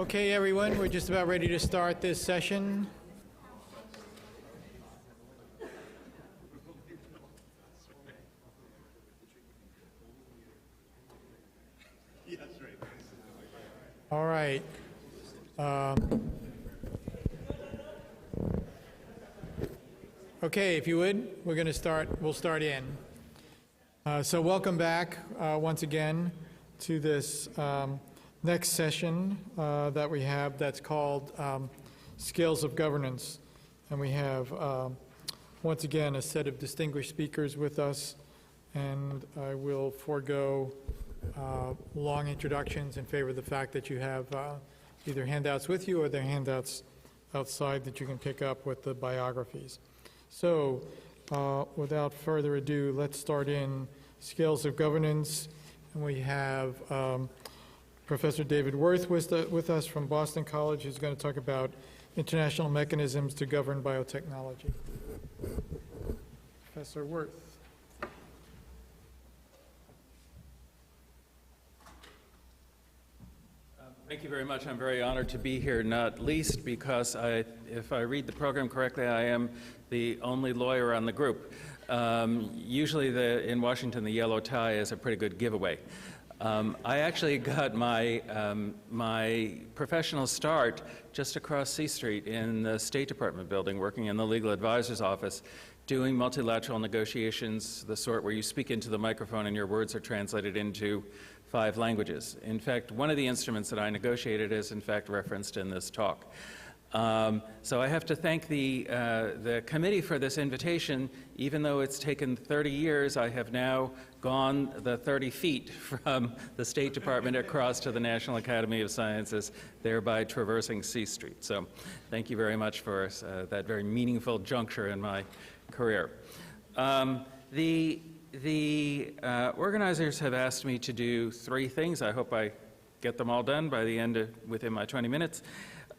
Okay, everyone, we're just about ready to start this session. All right. Okay, if you would, we'll start in. So welcome back once again to this next session that we have that's called Scales of Governance. And we have, once again, a set of distinguished speakers with us, and I will forego long introductions in favor of the fact that you have either handouts with you or they're handouts outside that you can pick up with the biographies. So, without further ado, let's start in Scales of Governance. And we have Professor David Wirth with us from Boston College, who's going to talk about international mechanisms to govern biotechnology. Professor Wirth. Thank you very much. I'm very honored to be here, not least because if I read the program correctly, I am the only lawyer on the group. Usually in Washington, the yellow tie is a pretty good giveaway. I actually got my professional start just across C Street in the State Department building, working in the legal advisor's office, doing multilateral negotiations, the sort where you speak into the microphone and your words are translated into 5 languages. In fact, one of the instruments that I negotiated is, in fact, referenced in this talk. So I have to thank the committee for this invitation. Even though it's taken 30 years, I have now gone the 30 feet from the State Department across to the National Academy of Sciences, thereby traversing C Street. So thank you very much for that very meaningful juncture in my career. The organizers have asked me to do 3 things. I hope I get them all done by the end within my 20 minutes.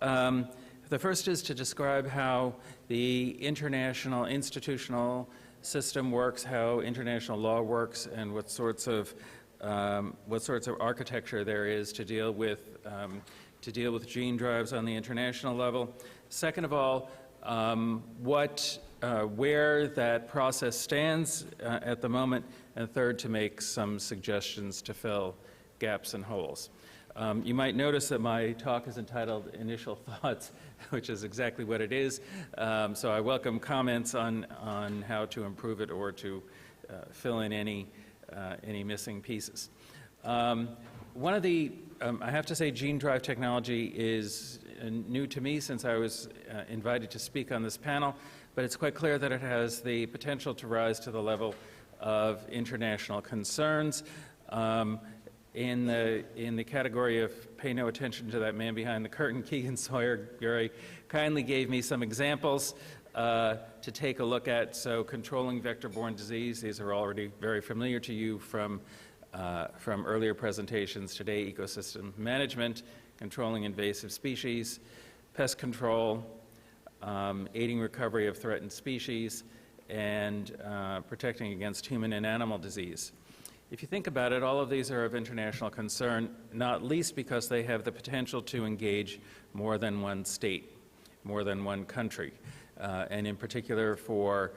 The first is to describe how the international institutional system works, how international law works, and what sorts of architecture there is to deal with gene drives on the international level. Second of all, where that process stands at the moment, and third, to make some suggestions to fill gaps and holes. You might notice that my talk is entitled Initial Thoughts, which is exactly what it is. So I welcome comments on how to improve it or to fill in any missing pieces. One of the, I have to say, gene drive technology is new to me since I was invited to speak on this panel, but it's quite clear that it has the potential to rise to the level of international concerns. In the category of pay no attention to that man behind the curtain, Keegan Sawyer very kindly gave me some examples to take a look at. So controlling vector-borne disease, these are already very familiar to you from earlier presentations today. Ecosystem management, controlling invasive species, pest control, aiding recovery of threatened species, and protecting against human and animal disease. If you think about it, all of these are of international concern, not least because they have the potential to engage more than one state, more than one country, and in particular for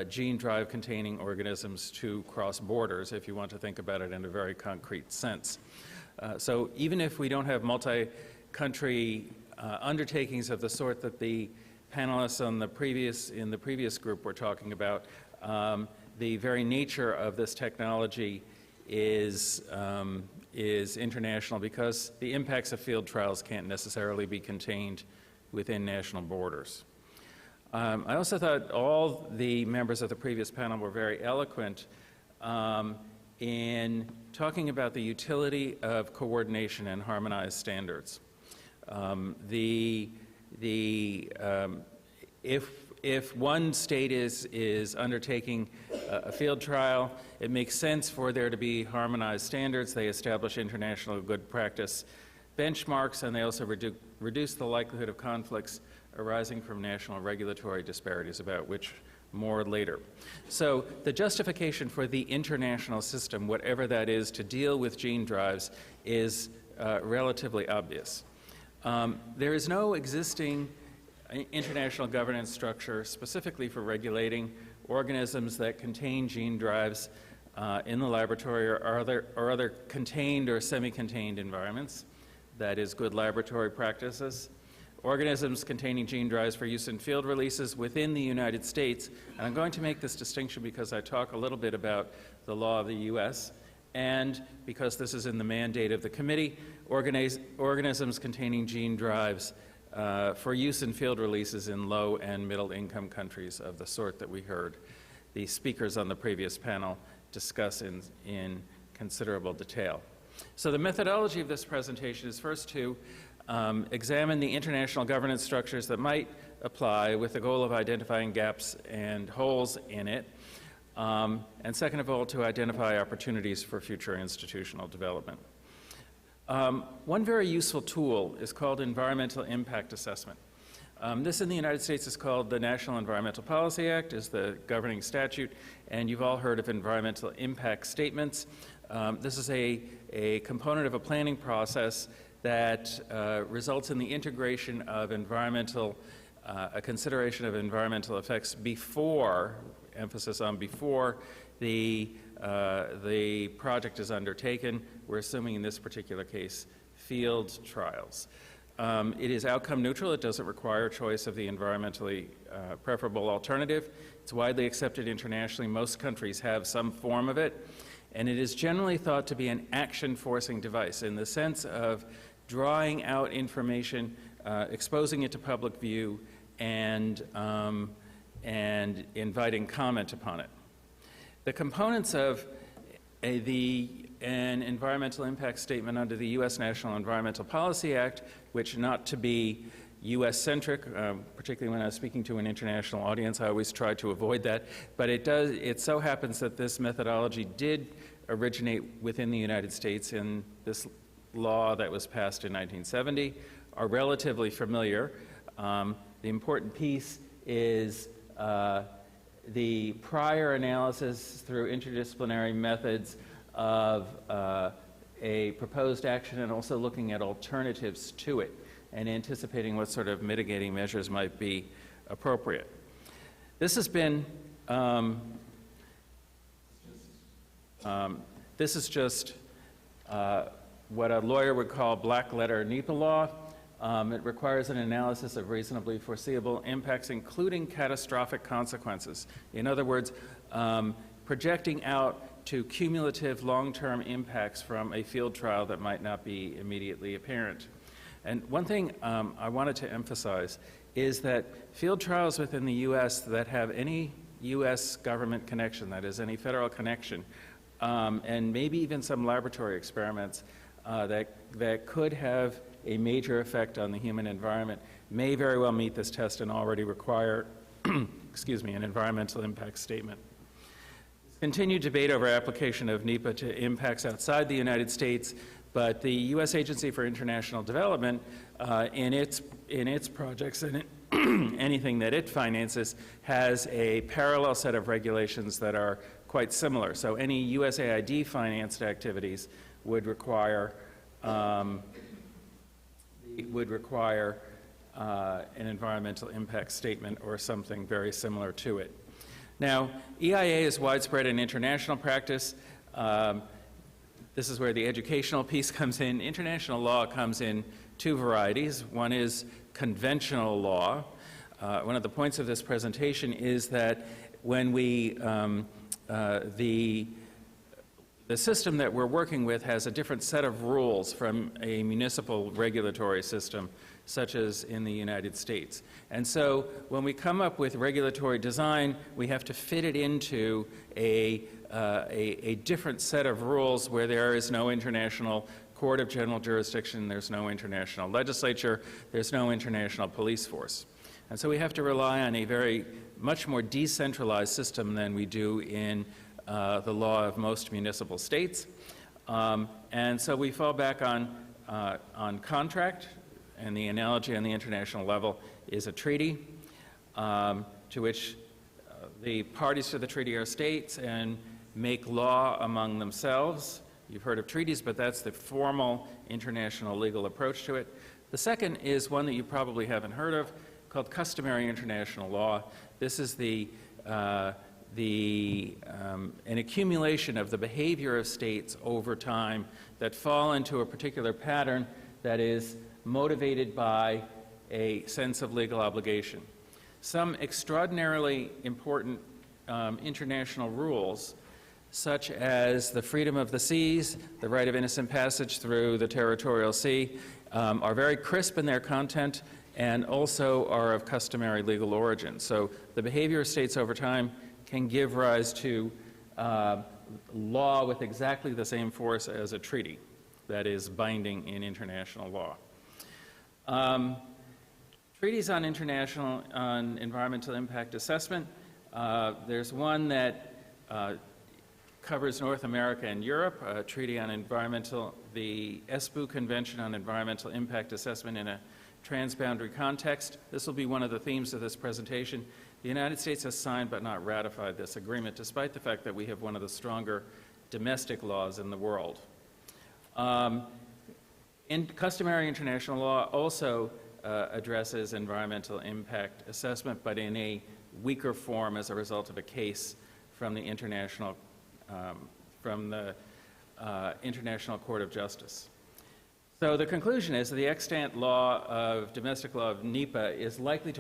gene drive containing organisms to cross borders, if you want to think about it in a very concrete sense. So even if we don't have multi-country undertakings of the sort that the panelists in the previous group were talking about, the very nature of this technology is international because the impacts of field trials can't necessarily be contained within national borders. I also thought all the members of the previous panel were very eloquent in talking about the utility of coordination and harmonized standards. If one state is undertaking a field trial, it makes sense for there to be harmonized standards. They establish international good practice benchmarks, and they also reduce the likelihood of conflicts arising from national regulatory disparities, about which more later. So the justification for the international system, whatever that is, to deal with gene drives is relatively obvious. There is no existing international governance structure specifically for regulating organisms that contain gene drives in the laboratory or other contained or semi-contained environments. That is good laboratory practices. Organisms containing gene drives for use in field releases within the United States. And I'm going to make this distinction because I talk a little bit about the law of the U.S. and because this is in the mandate of the committee, organisms containing gene drives for use in field releases in low and middle income countries of the sort that we heard the speakers on the previous panel discuss in considerable detail. So the methodology of this presentation is first to examine the international governance structures that might apply with the goal of identifying gaps and holes in it, and second of all, to identify opportunities for future institutional development. One very useful tool is called environmental impact assessment. This in the United States is called the National Environmental Policy Act, is the governing statute, and you've all heard of environmental impact statements. This is a component of a planning process that results in the integration of a consideration of environmental effects before, emphasis on before, the project is undertaken. We're assuming in this particular case field trials. It is outcome neutral. It doesn't require choice of the environmentally preferable alternative. It's widely accepted internationally. Most countries have some form of it. And it is generally thought to be an action-forcing device in the sense of drawing out information, exposing it to public view, and inviting comment upon it. The components of an environmental impact statement under the U.S. National Environmental Policy Act, which not to be U.S.-centric, particularly when I was speaking to an international audience, I always try to avoid that, but it so happens that this methodology did originate within the United States in this law that was passed in 1970, are relatively familiar. The important piece is the prior analysis through interdisciplinary methods of a proposed action and also looking at alternatives to it and anticipating what sort of mitigating measures might be appropriate. This has been, this is just what a lawyer would call black letter NEPA law. It requires an analysis of reasonably foreseeable impacts, including catastrophic consequences. In other words, projecting out to cumulative long-term impacts from a field trial that might not be immediately apparent. And one thing I wanted to emphasize is that field trials within the U.S. that have any U.S. government connection, that is, any federal connection, and maybe even some laboratory experiments that could have a major effect on the human environment may very well meet this test and already require, excuse me, an environmental impact statement. Continued debate over application of NEPA to impacts outside the United States, but the U.S. Agency for International Development, in its projects and anything that it finances, has a parallel set of regulations that are quite similar. So any USAID-financed activities would require an environmental impact statement or something very similar to it. Now, EIA is widespread in international practice. This is where the educational piece comes in. International law comes in two varieties. One is conventional law. One of the points of this presentation is that when we, the system that we're working with has a different set of rules from a municipal regulatory system, such as in the United States. And so when we come up with regulatory design, we have to fit it into a different set of rules where there is no international court of general jurisdiction, there's no international legislature, there's no international police force. And so we have to rely on a much more decentralized system than we do in the law of most municipal states. And so we fall back on contract, and the analogy on the international level is a treaty to which the parties to the treaty are states and make law among themselves. You've heard of treaties, but that's the formal international legal approach to it. The second is one that you probably haven't heard of, called customary international law. This is an accumulation of the behavior of states over time that fall into a particular pattern that is motivated by a sense of legal obligation. Some extraordinarily important international rules, such as the freedom of the seas, the right of innocent passage through the territorial sea, are very crisp in their content and also are of customary legal origin. So the behavior of states over time can give rise to law with exactly the same force as a treaty that is binding in international law. Treaties on environmental impact assessment. There's one that covers North America and Europe, a treaty on the ESPU Convention on Environmental Impact Assessment in a Transboundary Context. This will be one of the themes of this presentation. The United States has signed but not ratified this agreement, despite the fact that we have one of the stronger domestic laws in the world. Customary international law also addresses environmental impact assessment, but in a weaker form as a result of a case from the International Court of Justice. So the conclusion is that the extant domestic law of NEPA is likely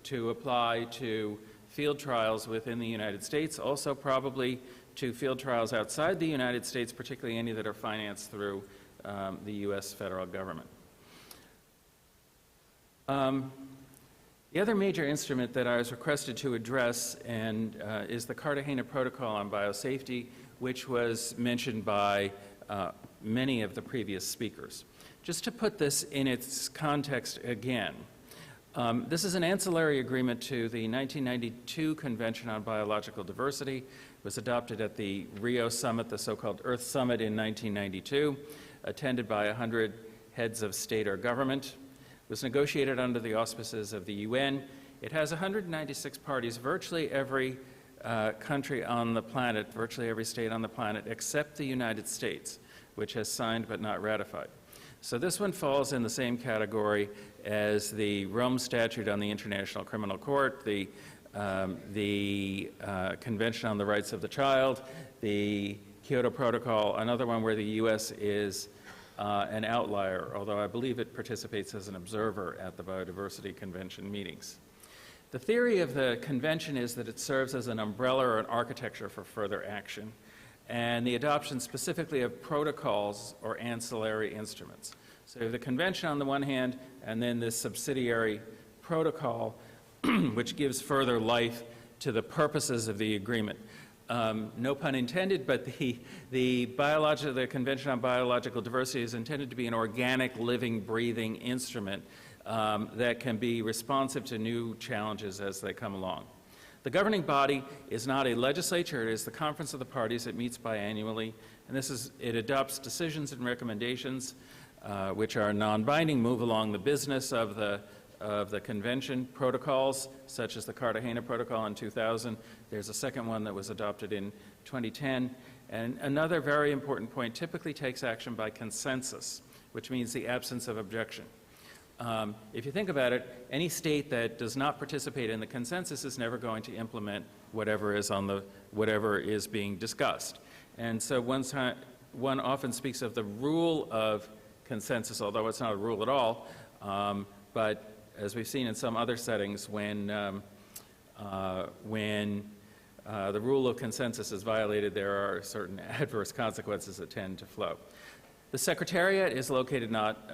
to apply to field trials within the United States, also probably to field trials outside the United States, particularly any that are financed through the U.S. federal government. The other major instrument that I was requested to address is the Cartagena Protocol on Biosafety, which was mentioned by many of the previous speakers. Just to put this in its context again, this is an ancillary agreement to the 1992 Convention on Biological Diversity. It was adopted at the Rio Summit, the so-called Earth Summit in 1992, attended by 100 heads of state or government. It was negotiated under the auspices of the UN. It has 196 parties, virtually every country on the planet, virtually every state on the planet, except the United States, which has signed but not ratified. So this one falls in the same category as the Rome Statute on the International Criminal Court, the Convention on the Rights of the Child, the Kyoto Protocol, another one where the U.S. is an outlier, although I believe it participates as an observer at the Biodiversity Convention meetings. The theory of the convention is that it serves as an umbrella or an architecture for further action, and the adoption specifically of protocols or ancillary instruments. So the convention on the one hand, and then this subsidiary protocol, which gives further life to the purposes of the agreement. No pun intended, but the Convention on Biological Diversity is intended to be an organic, living, breathing instrument that can be responsive to new challenges as they come along. The governing body is not a legislature, it is the Conference of the Parties. It meets biannually, and it adopts decisions and recommendations which are non-binding, move along the business of the convention. Protocols, such as the Cartagena Protocol in 2000. There's a second one that was adopted in 2010. And another very important point, typically takes action by consensus, which means the absence of objection. If you think about it, any state that does not participate in the consensus is never going to implement whatever is being discussed. And so one often speaks of the rule of consensus, although it's not a rule at all. But as we've seen in some other settings, when the rule of consensus is violated, there are certain adverse consequences that tend to flow. The Secretariat is located not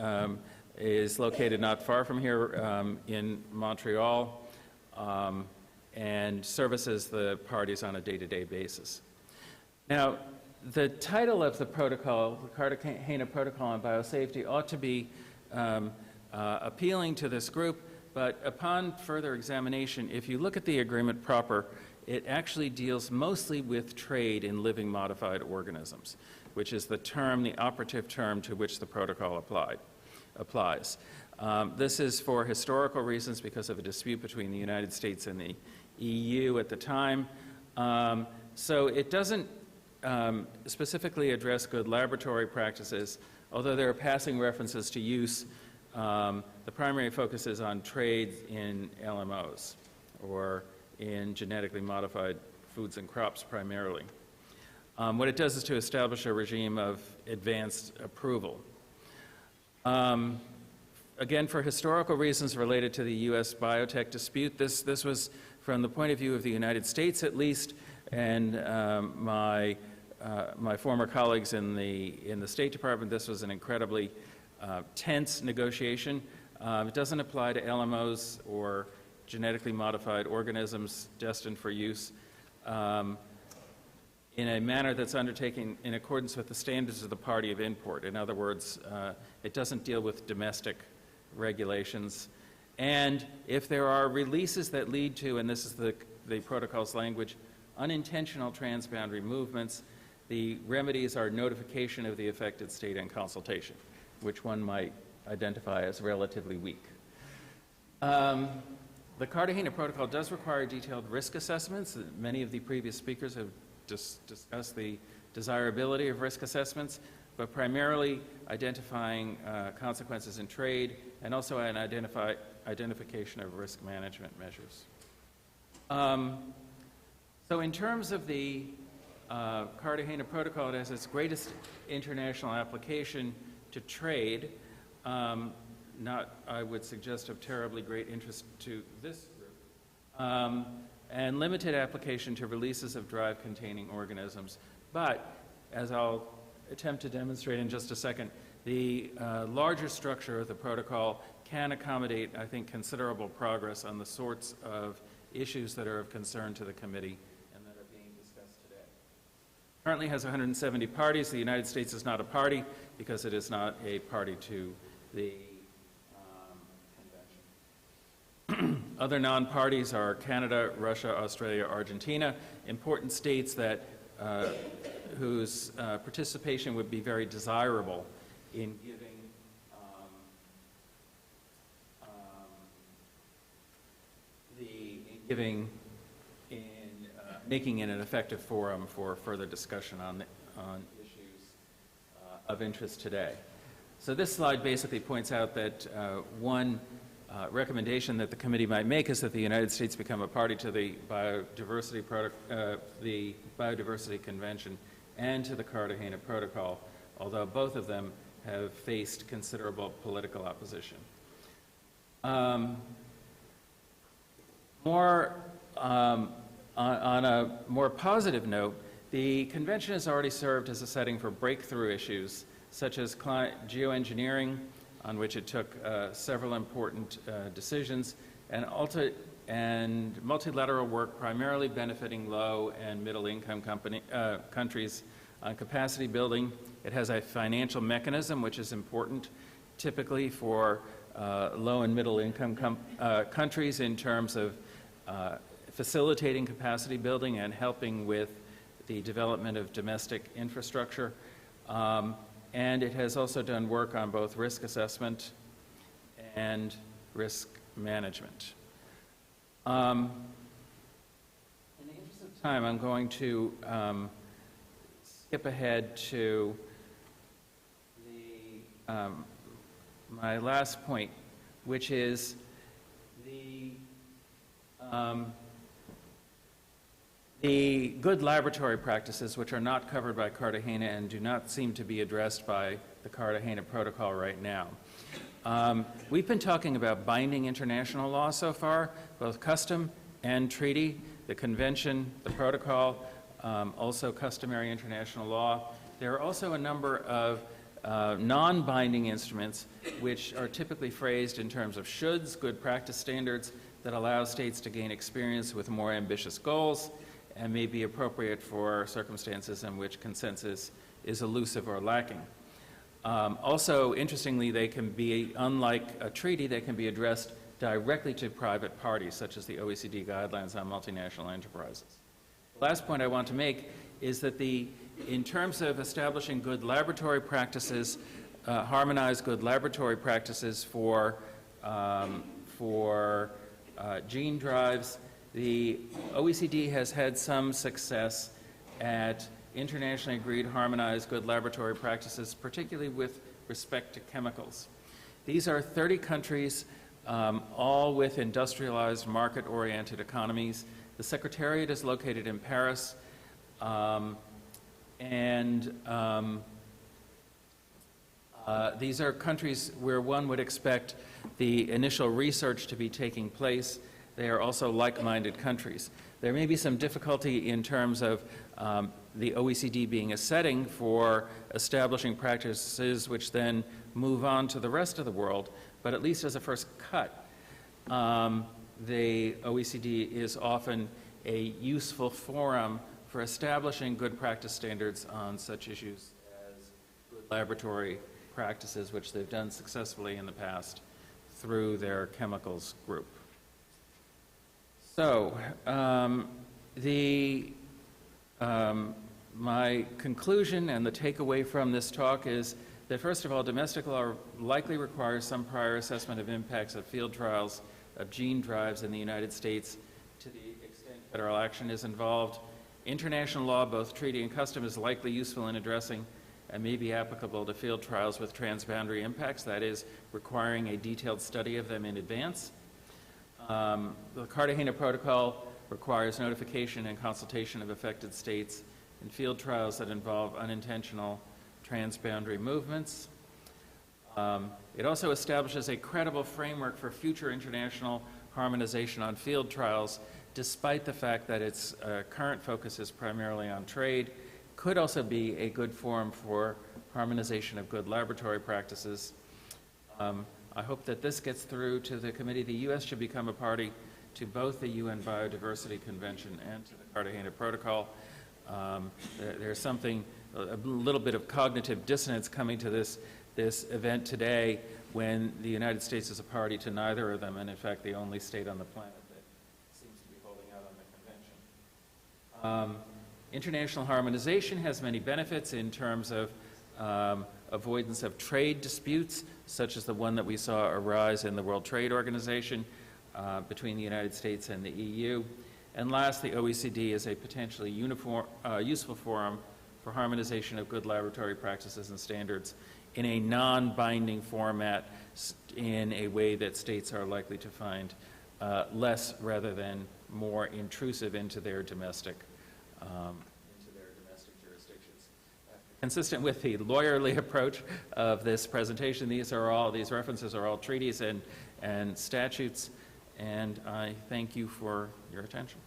far from here in Montreal, and services the parties on a day-to-day basis. Now, the title of the protocol, the Cartagena Protocol on Biosafety, ought to be appealing to this group, but upon further examination, if you look at the agreement proper, it actually deals mostly with trade in living modified organisms, which is the operative term to which the protocol applies. This is for historical reasons because of a dispute between the United States and the EU at the time. So it doesn't specifically address good laboratory practices, although there are passing references to use the primary focus is on trade in LMOs, or in genetically modified foods and crops primarily. What it does is to establish a regime of advanced approval. Again, for historical reasons related to the U.S. biotech dispute, this was, from the point of view of the United States at least, and my former colleagues in the State Department, this was an incredibly tense negotiation. It doesn't apply to LMOs or genetically modified organisms destined for use in a manner that's undertaken in accordance with the standards of the party of import. In other words, it doesn't deal with domestic regulations. And if there are releases that lead to, and this is the protocol's language, unintentional transboundary movements, the remedies are notification of the affected state and consultation, which one might identify as relatively weak. The Cartagena Protocol does require detailed risk assessments. Many of the previous speakers have discussed the desirability of risk assessments, but primarily identifying consequences in trade and also an identification of risk management measures. So in terms of the Cartagena Protocol, it has its greatest international application to trade, not, I would suggest, of terribly great interest to this group, and limited application to releases of drive-containing organisms. But, as I'll attempt to demonstrate in just a second, the larger structure of the protocol can accommodate, I think, considerable progress on the sorts of issues that are of concern to the committee and that are being discussed today. Currently has 170 parties. The United States is not a party because it is not a party to the convention. Other non-parties are Canada, Russia, Australia, Argentina, important states that whose participation would be very desirable in making it an effective forum for further discussion on issues of interest today. So this slide basically points out that one recommendation that the committee might make is that the United States become a party to the Biodiversity Convention and to the Cartagena Protocol, although both of them have faced considerable political opposition. On a more positive note, the convention has already served as a setting for breakthrough issues such as geoengineering, on which it took several important decisions, and multilateral work primarily benefiting low and middle-income countries on capacity building. It has a financial mechanism, which is important typically for low and middle-income countries in terms of facilitating capacity building and helping with the development of domestic infrastructure. And it has also done work on both risk assessment and risk management. In the interest of time, I'm going to skip ahead to my last point, which is the good laboratory practices, which are not covered by Cartagena and do not seem to be addressed by the Cartagena Protocol right now. We've been talking about binding international law so far, both custom and treaty, the convention, the protocol, also customary international law. There are also a number of non-binding instruments which are typically phrased in terms of shoulds, good practice standards, that allow states to gain experience with more ambitious goals and may be appropriate for circumstances in which consensus is elusive or lacking. Also, interestingly, they can be, unlike a treaty, they can be addressed directly to private parties, such as the OECD guidelines on multinational enterprises. The last point I want to make is that in terms of establishing good laboratory practices, harmonized good laboratory practices for gene drives, the OECD has had some success at internationally agreed harmonized good laboratory practices, particularly with respect to chemicals. These are 30 countries, all with industrialized, market-oriented economies. The Secretariat is located in Paris, these are countries where one would expect the initial research to be taking place. They are also like-minded countries. There may be some difficulty in terms of the OECD being a setting for establishing practices which then move on to the rest of the world, but at least as a first cut, the OECD is often a useful forum for establishing good practice standards on such issues as good laboratory practices, which they've done successfully in the past through their chemicals group. So, my conclusion and the takeaway from this talk is that, first of all, domestic law likely requires some prior assessment of impacts of field trials of gene drives in the United States to the extent federal action is involved. International law, both treaty and custom, is likely useful in addressing and may be applicable to field trials with transboundary impacts, that is, requiring a detailed study of them in advance. The Cartagena Protocol requires notification and consultation of affected states in field trials that involve unintentional transboundary movements. It also establishes a credible framework for future international harmonization on field trials, despite the fact that its current focus is primarily on trade. Could also be a good forum for harmonization of good laboratory practices. I hope that this gets through to the committee. The U.S. should become a party to both the UN Biodiversity Convention and to the Cartagena Protocol. There's something, a little bit of cognitive dissonance coming to this event today when the United States is a party to neither of them, and in fact the only state on the planet that seems to be holding out on the convention. International harmonization has many benefits in terms of avoidance of trade disputes, such as the one that we saw arise in the World Trade Organization between the United States and the EU. And last, the OECD is a potentially useful forum for harmonization of good laboratory practices and standards in a non-binding format in a way that states are likely to find less rather than more intrusive into their domestic jurisdictions. Consistent with the lawyerly approach of this presentation, these references are all treaties and statutes, and I thank you for your attention.